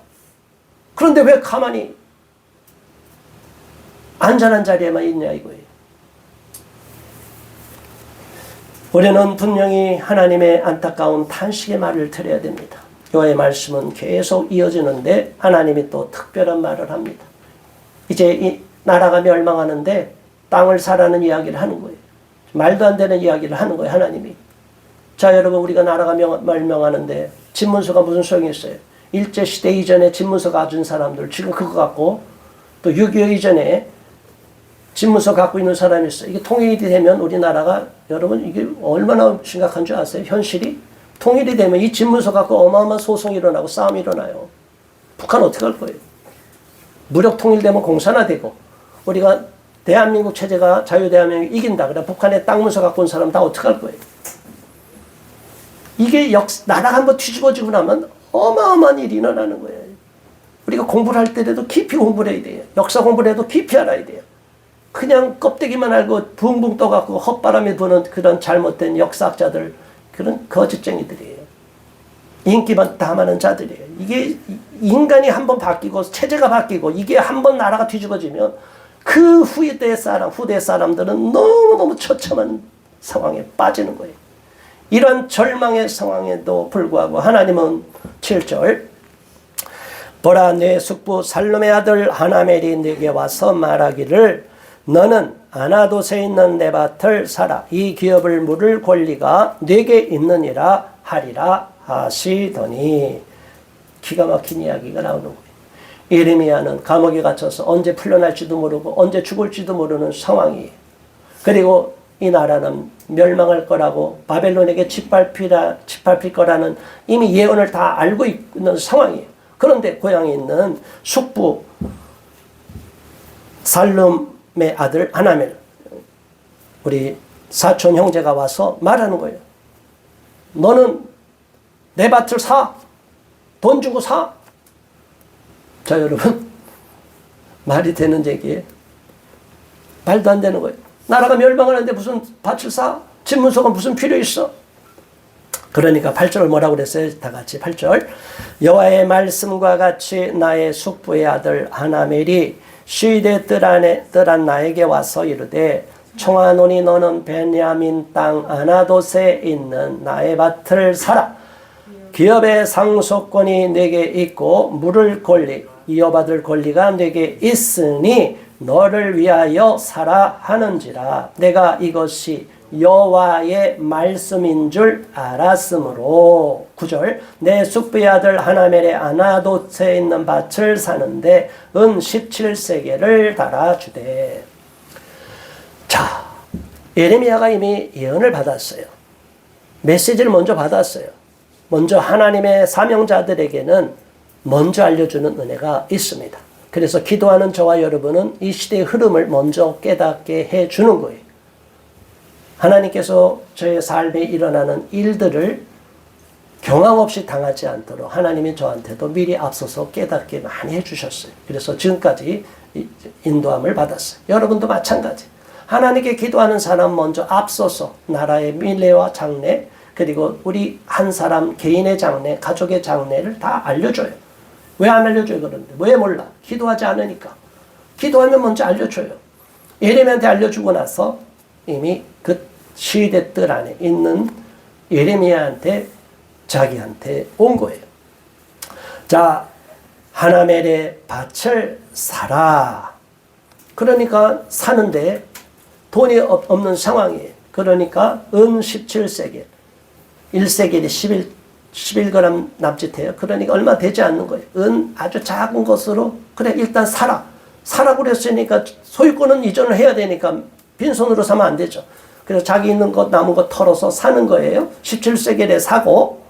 그런데 왜 가만히 안전한 자리에만 있냐 이거예요. 우리는 분명히 하나님의 안타까운 탄식의 말을 들어야 됩니다. 여호와의 말씀은 계속 이어지는데 하나님이 또 특별한 말을 합니다. 이제 이 나라가 멸망하는데 땅을 사라는 이야기를 하는 거예요. 말도 안 되는 이야기를 하는 거예요, 하나님이. 자, 여러분, 우리가 나라가 멸망하는데 집문서가 무슨 소용이 있어요? 일제시대 이전에 집문서 가진 사람들 지금 그거 갖고 또 6.25 이전에 집문서 갖고 있는 사람이 있어요. 이게 통일이 되면 우리나라가, 여러분, 이게 얼마나 심각한 줄 아세요? 현실이? 통일이 되면 이 집문서 갖고 어마어마한 소송이 일어나고 싸움이 일어나요. 북한 어떻게 할 거예요? 무력 통일되면 공산화되고 우리가 대한민국 체제가 자유대한민국이 이긴다. 그래 북한에 땅 문서 갖고 온 사람 다 어떻게 할 거예요? 이게 나라가 한번 뒤집어지고 나면 어마어마한 일이 일어나는 거예요. 우리가 공부를 할 때라도 깊이 공부를 해야 돼요. 역사 공부를 해도 깊이 알아야 돼요. 그냥 껍데기만 알고 붕붕 떠갖고 헛바람이 부는 그런 잘못된 역사학자들, 그런 거짓쟁이들이에요. 인기만 탐하는 자들이에요. 이게 인간이 한번 바뀌고 체제가 바뀌고 이게 한번 나라가 뒤집어지면 그 후대 사람들은 너무너무 처참한 상황에 빠지는 거예요. 이런 절망의 상황에도 불구하고 하나님은 7절 보라 내 숙부 살룸의 아들 하나멜이 내게 와서 말하기를 너는 아나돗에 있는 내 밭을 사라. 이 기업을 물을 권리가 내게 있느니라 하리라 하시더니 기가 막힌 이야기가 나오는 거예요. 예레미야는 감옥에 갇혀서 언제 풀려날지도 모르고 언제 죽을지도 모르는 상황이에요. 그리고 이 나라는 멸망할 거라고 바벨론에게 짓밟힐 거라는 이미 예언을 다 알고 있는 상황이에요. 그런데 고향에 있는 숙부 살룸의 아들 하나멜, 우리 사촌 형제가 와서 말하는 거예요. 너는 내 밭을 사. 돈 주고 사. 자, 여러분, 말이 되는 얘기예요? 말도 안 되는 거예요. 나라가 멸망하는데 무슨 밭을 사? 집문서가 무슨 필요 있어? 그러니까 8절을 뭐라고 그랬어요? 다 같이 8절. 여호와의 말씀과 같이 나의 숙부의 아들 하나멜이 시대 뜰한 나에게 와서 이르되 청하노니 너는 베냐민 땅 아나돗에 있는 나의 밭을 사라. 기업의 상속권이 내게 있고 물을 권리, 이어받을 권리가 내게 있으니 너를 위하여 사라 하는지라. 내가 이것이 여호와의 말씀인 줄 알았으므로 9절 내 숙부의 아들 하나멜의 아나돗에 있는 밭을 사는데 은 17세겔을 달아주되. 자, 예레미야가 이미 예언을 받았어요. 메시지를 먼저 받았어요. 먼저 하나님의 사명자들에게는 먼저 알려주는 은혜가 있습니다. 그래서 기도하는 저와 여러분은 이 시대의 흐름을 먼저 깨닫게 해주는 거예요. 하나님께서 저의 삶에 일어나는 일들을 경황 없이 당하지 않도록 하나님이 저한테도 미리 앞서서 깨닫게 많이 해주셨어요. 그래서 지금까지 인도함을 받았어요. 여러분도 마찬가지. 하나님께 기도하는 사람 먼저 앞서서 나라의 미래와 장래, 그리고 우리 한 사람 개인의 장래, 가족의 장래를 다 알려줘요. 왜 안 알려줘요? 그런데 왜 몰라? 기도하지 않으니까. 기도하면 먼저 알려줘요. 예레미야한테 알려주고 나서 이미 그 시대 뜰 안에 있는 예레미야한테 자기한테 온 거예요. 자, 하나멜의 밭을 사라. 그러니까 사는데 돈이 없는 상황이에요. 그러니까 은 17세겔. 1세겔이 11g 남짓해요. 그러니까 얼마 되지 않는 거예요. 은 아주 작은 것으로 그래 일단 사라. 사라고 그랬으니까 소유권은 이전을 해야 되니까 빈손으로 사면 안 되죠. 그래서 자기 있는 것 남은 것 털어서 사는 거예요. 17세겔에 사고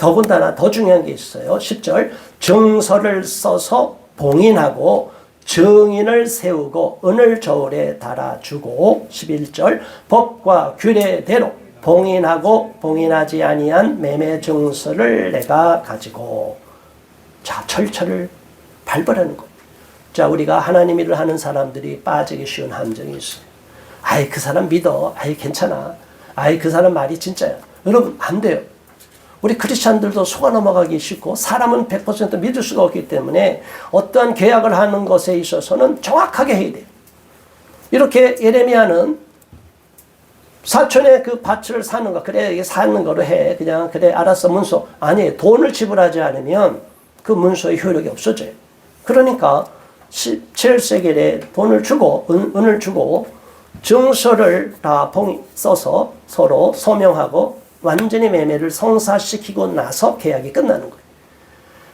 더군다나 더 중요한 게 있어요. 10절 증서를 써서 봉인하고 증인을 세우고 은을 저울에 달아주고 11절 법과 규례대로 봉인하고 봉인하지 아니한 매매 증서를 내가 가지고 자 절차를 밟으라는 거예요. 자 우리가 하나님 일을 하는 사람들이 빠지기 쉬운 함정이 있어요. 아이 그 사람 믿어. 아이 괜찮아. 아이 그 사람 말이 진짜야. 여러분 안 돼요. 우리 크리스찬들도 속아 넘어가기 쉽고 사람은 100% 믿을 수가 없기 때문에 어떠한 계약을 하는 것에 있어서는 정확하게 해야 돼요. 이렇게 예레미야는 사촌의 그 밭을 사는 거 그래 이게 사는 거로 해. 그냥 그래 알았어 문서. 아니 돈을 지불하지 않으면 그 문서의 효력이 없어져요. 그러니까 17세겔에 돈을 주고 은을 주고 증서를 다 써서 서로 서명하고 완전히 매매를 성사시키고 나서 계약이 끝나는 거예요.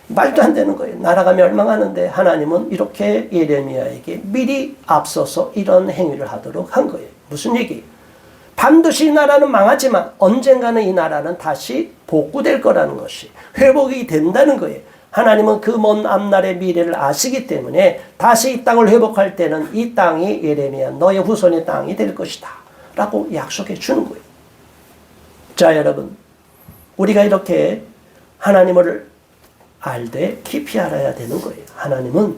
말도 안 되는 거예요. 나라가 멸망하는데 하나님은 이렇게 예레미야에게 미리 앞서서 이런 행위를 하도록 한 거예요. 무슨 얘기예요? 반드시 이 나라는 망하지만 언젠가는 이 나라는 다시 복구될 거라는 것이 회복이 된다는 거예요. 하나님은 그 먼 앞날의 미래를 아시기 때문에 다시 이 땅을 회복할 때는 이 땅이 예레미야 너의 후손의 땅이 될 것이다 라고 약속해 주는 거예요. 자 여러분 우리가 이렇게 하나님을 알되 깊이 알아야 되는 거예요. 하나님은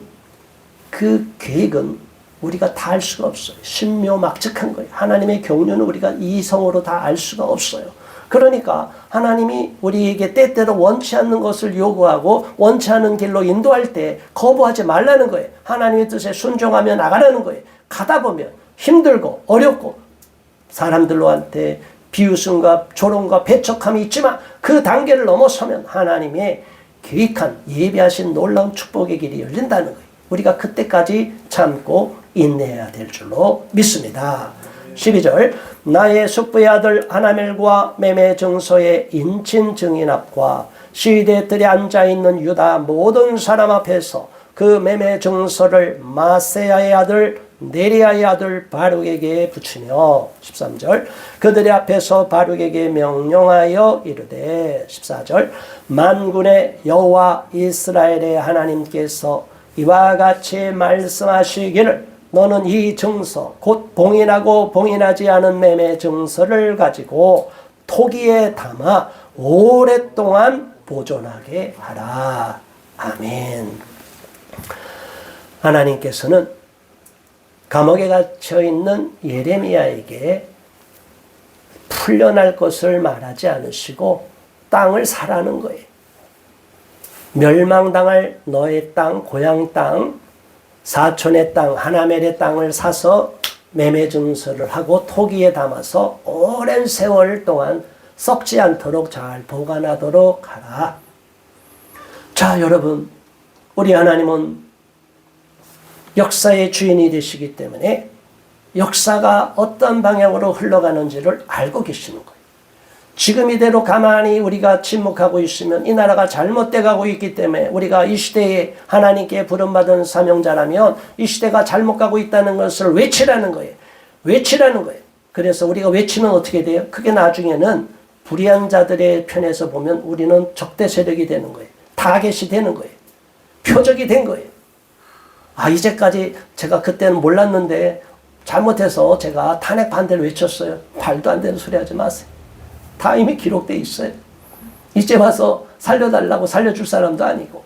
그 계획은 우리가 다 알 수가 없어요. 신묘막측한 거예요. 하나님의 경륜은 우리가 이성으로 다 알 수가 없어요. 그러니까 하나님이 우리에게 때때로 원치 않는 것을 요구하고 원치 않은 길로 인도할 때 거부하지 말라는 거예요. 하나님의 뜻에 순종하며 나가라는 거예요. 가다 보면 힘들고 어렵고 사람들로한테 비웃음과 조롱과 배척함이 있지만 그 단계를 넘어서면 하나님의 계획한 예비하신 놀라운 축복의 길이 열린다는 거예요. 우리가 그때까지 참고 인내해야 될 줄로 믿습니다. 12절 나의 숙부의 아들 하나멜과 매매 증서의 인친 증인 앞과 시위대 뜰에 앉아있는 유다 모든 사람 앞에서 그 매매 증서를 마세야의 아들 네리야의 아들 바룩에게 붙이며 13절 그들의 앞에서 바룩에게 명령하여 이르되 14절 만군의 여호와 이스라엘의 하나님께서 이와 같이 말씀하시기를 너는 이 증서 곧 봉인하고 봉인하지 않은 매매 증서를 가지고 토기에 담아 오랫동안 보존하게 하라. 아멘. 하나님께서는 감옥에 갇혀 있는 예레미야에게 풀려날 것을 말하지 않으시고 땅을 사라는 거예요. 멸망당할 너의 땅, 고향 땅, 사촌의 땅, 하나멜의 땅을 사서 매매 증서를 하고 토기에 담아서 오랜 세월 동안 썩지 않도록 잘 보관하도록 하라. 자, 여러분, 우리 하나님은 역사의 주인이 되시기 때문에 역사가 어떤 방향으로 흘러가는지를 알고 계시는 거예요. 지금 이대로 가만히 우리가 침묵하고 있으면 이 나라가 잘못돼 가고 있기 때문에 우리가 이 시대에 하나님께 부름받은 사명자라면 이 시대가 잘못 가고 있다는 것을 외치라는 거예요. 외치라는 거예요. 그래서 우리가 외치면 어떻게 돼요? 그게 나중에는 불의한 자들의 편에서 보면 우리는 적대 세력이 되는 거예요. 타겟이 되는 거예요. 표적이 된 거예요. 아, 이제까지 제가 그때는 몰랐는데 잘못해서 제가 탄핵 반대를 외쳤어요. 말도 안 되는 소리 하지 마세요. 다 이미 기록되어 있어요. 이제 와서 살려달라고 살려줄 사람도 아니고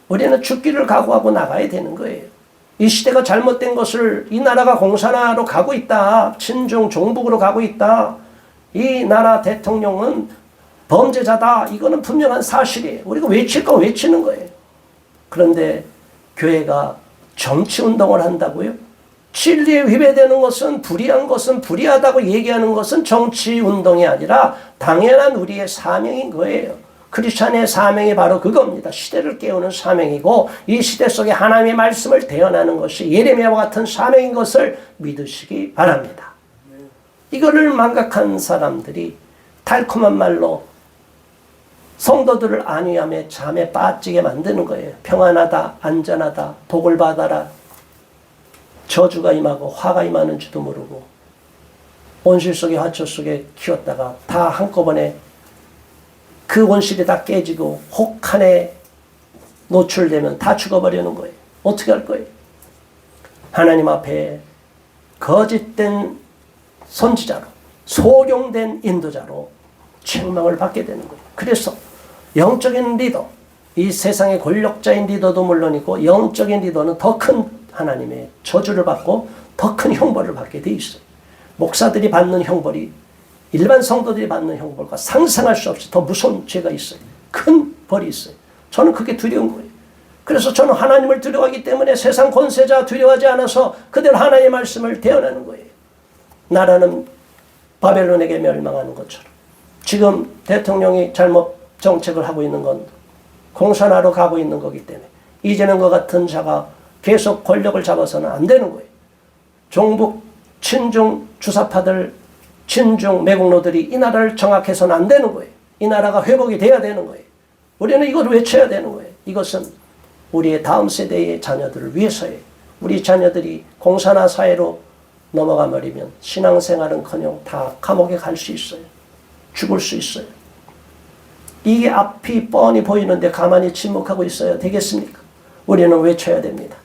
우리는 죽기를 각오하고 나가야 되는 거예요. 이 시대가 잘못된 것을 이 나라가 공산화로 가고 있다. 친중 종북으로 가고 있다. 이 나라 대통령은 범죄자다. 이거는 분명한 사실이에요. 우리가 외칠 건 외치는 거예요. 그런데 교회가 정치운동을 한다고요? 진리에 위배되는 것은 불의한 것은 불의하다고 얘기하는 것은 정치운동이 아니라 당연한 우리의 사명인 거예요. 크리스찬의 사명이 바로 그겁니다. 시대를 깨우는 사명이고 이 시대 속에 하나님의 말씀을 대언하는 것이 예레미야와 같은 사명인 것을 믿으시기 바랍니다. 이거를 망각한 사람들이 달콤한 말로 성도들을 안위함에 잠에 빠지게 만드는 거예요. 평안하다, 안전하다, 복을 받아라. 저주가 임하고 화가 임하는 줄도 모르고 온실 속에 화초 속에 키웠다가 다 한꺼번에 그 온실이 다 깨지고 혹한에 노출되면 다 죽어버리는 거예요. 어떻게 할 거예요? 하나님 앞에 거짓된 선지자로, 소경된 인도자로 책망을 받게 되는 거예요. 그래서 영적인 리더, 이 세상의 권력자인 리더도 물론이고 영적인 리더는 더 큰 하나님의 저주를 받고 더 큰 형벌을 받게 돼 있어요. 목사들이 받는 형벌이 일반 성도들이 받는 형벌과 상상할 수 없이 더 무서운 죄가 있어요. 큰 벌이 있어요. 저는 그게 두려운 거예요. 그래서 저는 하나님을 두려워하기 때문에 세상 권세자 두려워하지 않아서 그대로 하나님의 말씀을 대언하는 거예요. 나라는 바벨론에게 멸망하는 것처럼 지금 대통령이 잘못 정책을 하고 있는 건 공산화로 가고 있는 거기 때문에 이재명과 같은 자가 계속 권력을 잡아서는 안 되는 거예요. 종북, 친중 주사파들, 친중 매국노들이 이 나라를 정확해서는 안 되는 거예요. 이 나라가 회복이 돼야 되는 거예요. 우리는 이걸 외쳐야 되는 거예요. 이것은 우리의 다음 세대의 자녀들을 위해서예요. 우리 자녀들이 공산화 사회로 넘어가 버리면 신앙생활은커녕 다 감옥에 갈 수 있어요. 죽을 수 있어요. 이게 앞이 뻔히 보이는데 가만히 침묵하고 있어야 되겠습니까? 우리는 외쳐야 됩니다.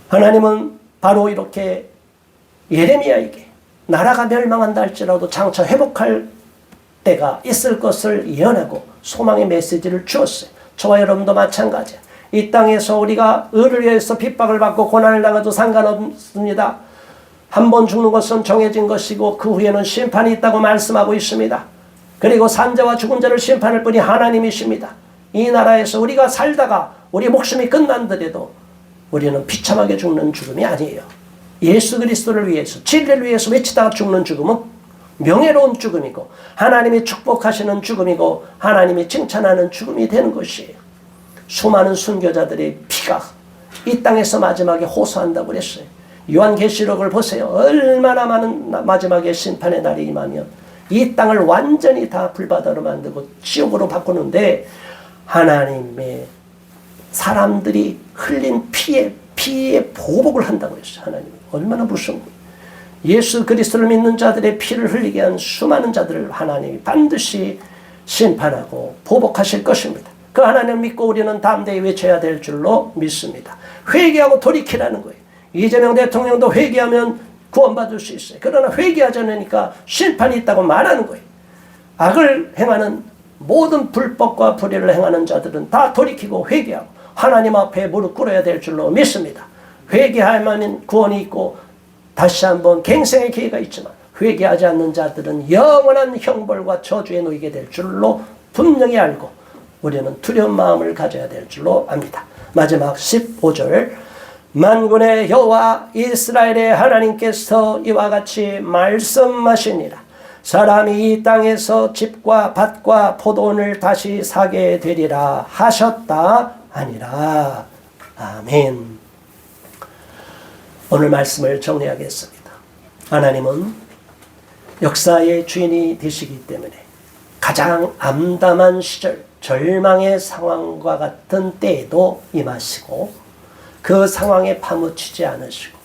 하나님은 바로 이렇게 예레미야에게 나라가 멸망한다 할지라도 장차 회복할 때가 있을 것을 예언하고 소망의 메시지를 주었어요. 저와 여러분도 마찬가지예요. 이 땅에서 우리가 의를 위해서 핍박을 받고 고난을 당해도 상관없습니다. 한 번 죽는 것은 정해진 것이고 그 후에는 심판이 있다고 말씀하고 있습니다. 그리고 산자와 죽은 자를 심판할 분이 하나님이십니다. 이 나라에서 우리가 살다가 우리 목숨이 끝난더라도 우리는 비참하게 죽는 죽음이 아니에요. 예수 그리스도를 위해서, 진리를 위해서 외치다가 죽는 죽음은 명예로운 죽음이고 하나님이 축복하시는 죽음이고 하나님이 칭찬하는 죽음이 되는 것이에요. 수많은 순교자들의 피가 이 땅에서 마지막에 호소한다고 그랬어요. 요한계시록을 보세요. 얼마나 많은 마지막에 심판의 날이 임하면 이 땅을 완전히 다 불바다로 만들고 지옥으로 바꾸는데 하나님의 사람들이 흘린 피에 보복을 한다고 했어요. 하나님이 얼마나 무서운 거예요. 예수 그리스도를 믿는 자들의 피를 흘리게 한 수많은 자들을 하나님이 반드시 심판하고 보복하실 것입니다. 그 하나님을 믿고 우리는 담대히 외쳐야 될 줄로 믿습니다. 회개하고 돌이키라는 거예요. 이재명 대통령도 회개하면 구원받을 수 있어요. 그러나 회개하지 않으니까 심판이 있다고 말하는 거예요. 악을 행하는 모든 불법과 불의를 행하는 자들은 다 돌이키고 회개하고 하나님 앞에 무릎 꿇어야 될 줄로 믿습니다. 회개하면 구원이 있고 다시 한번 갱생의 기회가 있지만 회개하지 않는 자들은 영원한 형벌과 저주에 놓이게 될 줄로 분명히 알고 우리는 두려운 마음을 가져야 될 줄로 압니다. 마지막 15절 만군의 여호와 이스라엘의 하나님께서 이와 같이 말씀하시니라. 사람이 이 땅에서 집과 밭과 포도원을 다시 사게 되리라 하셨다 하니라. 아멘. 오늘 말씀을 정리하겠습니다. 하나님은 역사의 주인이 되시기 때문에 가장 암담한 시절, 절망의 상황과 같은 때에도 임하시고 그 상황에 파묻히지 않으시고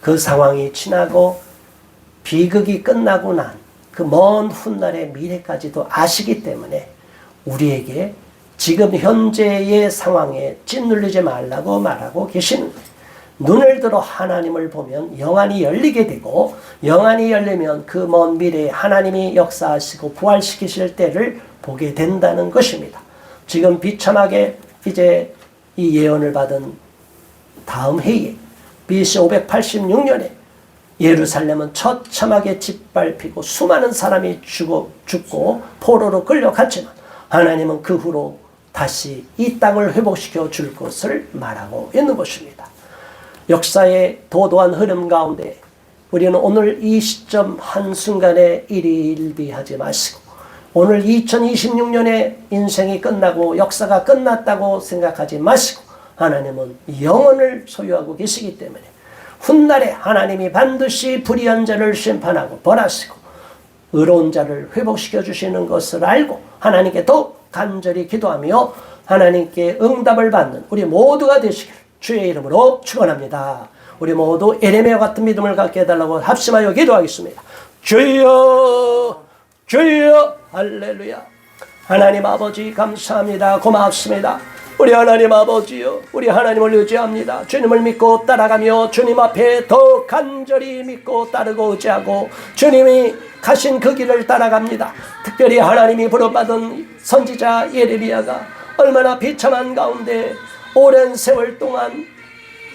그 상황이 지나고 비극이 끝나고 난 그 먼 훗날의 미래까지도 아시기 때문에 우리에게 지금 현재의 상황에 짓눌리지 말라고 말하고 계시는 거예요. 눈을 들어 하나님을 보면 영안이 열리게 되고 영안이 열리면 그 먼 미래에 하나님이 역사하시고 부활시키실 때를 보게 된다는 것입니다. 지금 비참하게 이제 이 예언을 받은 다음 해에 BC 586년에 예루살렘은 처참하게 짓밟히고 수많은 사람이 죽고 포로로 끌려갔지만 하나님은 그 후로 다시 이 땅을 회복시켜 줄 것을 말하고 있는 것입니다. 역사의 도도한 흐름 가운데 우리는 오늘 이 시점 한순간에 일희일비하지 마시고 오늘 2026년에 인생이 끝나고 역사가 끝났다고 생각하지 마시고 하나님은 영혼을 소유하고 계시기 때문에 훗날에 하나님이 반드시 불의한 자를 심판하고 벌하시고 의로운 자를 회복시켜 주시는 것을 알고 하나님께 더 간절히 기도하며 하나님께 응답을 받는 우리 모두가 되시길 주의 이름으로 축원합니다. 우리 모두 예레미야 같은 믿음을 갖게 해달라고 합심하여 기도하겠습니다. 주여 주여 할렐루야. 하나님 아버지 감사합니다. 고맙습니다. 우리 하나님 아버지요, 우리 하나님을 의지합니다. 주님을 믿고 따라가며 주님 앞에 더 간절히 믿고 따르고 의지하고 주님이 가신 그 길을 따라갑니다. 특별히 하나님이 부름받은 선지자 예레미야가 얼마나 비참한 가운데 오랜 세월 동안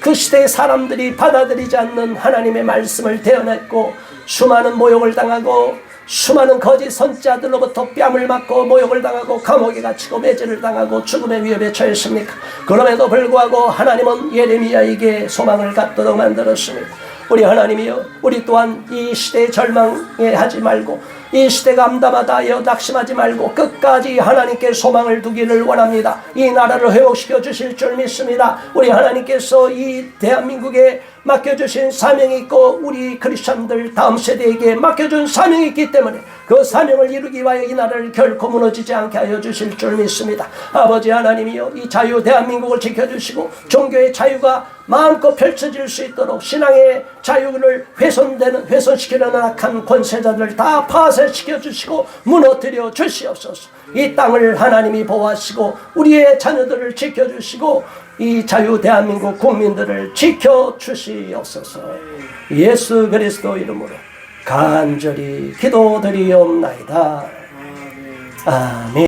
그 시대의 사람들이 받아들이지 않는 하나님의 말씀을 대언했고 수많은 모욕을 당하고 수많은 거짓 선지자들로부터 뺨을 맞고 모욕을 당하고 감옥에 갇히고 매질을 당하고 죽음의 위협에 처했습니까? 그럼에도 불구하고 하나님은 예레미야에게 소망을 갖도록 만들었습니다. 우리 하나님이여, 우리 또한 이 시대에 절망해 하지 말고 이 시대가 암담하다 하여 낙심하지 말고 끝까지 하나님께 소망을 두기를 원합니다. 이 나라를 회복시켜 주실 줄 믿습니다. 우리 하나님께서 이 대한민국에 맡겨주신 사명이 있고 우리 크리스천들 다음 세대에게 맡겨준 사명이 있기 때문에 그 사명을 이루기 위하여 이 나라를 결코 무너지지 않게 하여 주실 줄 믿습니다. 아버지 하나님이여, 이 자유 대한민국을 지켜주시고 종교의 자유가 마음껏 펼쳐질 수 있도록 신앙의 자유를 훼손시키려는 악한 권세자들 다 파쇄시켜 주시고 무너뜨려 주시옵소서. 이 땅을 하나님이 보호하시고 우리의 자녀들을 지켜주시고 이 자유 대한민국 국민들을 지켜주시옵소서. 예수 그리스도 이름으로 간절히 기도드리옵나이다. 아멘.